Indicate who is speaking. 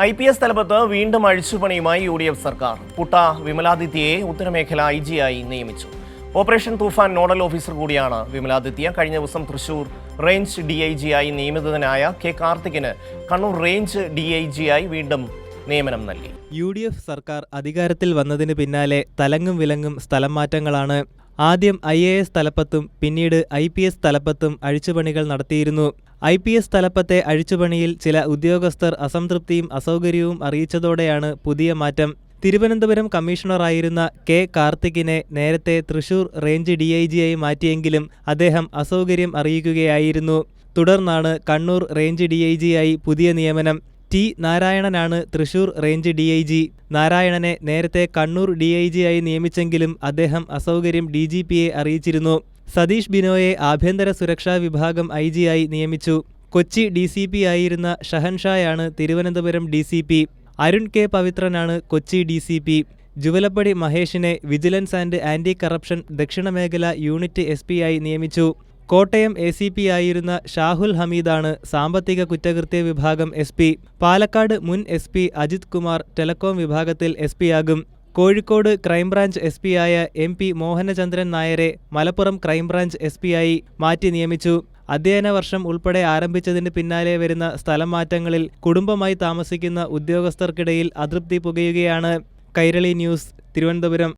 Speaker 1: IPS തലപ്പത്ത് വീണ്ടും അഴിച്ചുപണിയുമായി UDF സർക്കാർ. പുട്ട വിമലാദിത്യയെ ഉത്തരമേഖല IG-ആയി നിയമിച്ചു. ഓപ്പറേഷൻ തൂഫാൻ നോഡൽ ഓഫീസർ കൂടിയാണ് വിമലാദിത്യ. കഴിഞ്ഞ ദിവസം തൃശൂർ റേഞ്ച് DIG-ആയി നിയമിതനായ K. കാർത്തികിന് കണ്ണൂർ റേഞ്ച് DIG-ആയി വീണ്ടും നിയമനം നൽകി.
Speaker 2: UDF സർക്കാർ അധികാരത്തിൽ വന്നതിന് പിന്നാലെ തലങ്ങും വിലങ്ങും സ്ഥലം മാറ്റങ്ങളാണ്. ആദ്യം IAS തലപ്പത്തും പിന്നീട് IPS തലപ്പത്തും അഴിച്ചുപണികൾ നടത്തിയിരുന്നു. IPS തലപ്പത്തെ അഴിച്ചുപണിയിൽ ചില ഉദ്യോഗസ്ഥർ അസംതൃപ്തിയും അസൗകര്യവും അറിയിച്ചതോടെയാണ് പുതിയ മാറ്റം. തിരുവനന്തപുരം കമ്മീഷണറായിരുന്ന K. കാർത്തികിനെ നേരത്തെ തൃശൂർ റേഞ്ച് DIG-ആയി മാറ്റിയെങ്കിലും അദ്ദേഹം അസൗകര്യം അറിയിക്കുകയായിരുന്നു. തുടർന്നാണ് കണ്ണൂർ റേഞ്ച് DIG-ആയി പുതിയ നിയമനം. T. നാരായണനാണ് തൃശൂർ റേഞ്ച് DIG. നാരായണനെ നേരത്തെ കണ്ണൂർ DIG-ആയി നിയമിച്ചെങ്കിലും അദ്ദേഹം അസൗകര്യം DGP-യെ അറിയിച്ചിരുന്നു. സതീഷ് ബിനോയെ ആഭ്യന്തര സുരക്ഷാ വിഭാഗം IG-ആയി നിയമിച്ചു. കൊച്ചി DCP ആയിരുന്ന ഷഹൻഷായാണ് തിരുവനന്തപുരം DCP. അരുൺ K. പവിത്രനാണ് കൊച്ചി DCP. ജുവലപ്പടി മഹേഷിനെ വിജിലൻസ് ആൻഡ് ആന്റി കറപ്ഷൻ ദക്ഷിണമേഖല യൂണിറ്റ് SP-ആയി നിയമിച്ചു. കോട്ടയം ACP ആയിരുന്ന ഷാഹുൽ ഹമീദാണ് സാമ്പത്തിക കുറ്റകൃത്യ വിഭാഗം SP. പാലക്കാട് മുൻ SP അജിത് കുമാർ ടെലകോം വിഭാഗത്തിൽ SP-ആകും. കോഴിക്കോട് ക്രൈംബ്രാഞ്ച് SP-ആയ MP മോഹനചന്ദ്രൻ നായരെ മലപ്പുറം ക്രൈംബ്രാഞ്ച് SP-ആയി മാറ്റി നിയമിച്ചു. അധ്യയന വർഷം ഉൾപ്പെടെ ആരംഭിച്ചതിന് പിന്നാലെ വരുന്ന സ്ഥലം മാറ്റങ്ങളിൽ കുടുംബമായി താമസിക്കുന്ന ഉദ്യോഗസ്ഥർക്കിടയിൽ അതൃപ്തി പുകയുകയാണ്. കൈരളി ന്യൂസ്, തിരുവനന്തപുരം.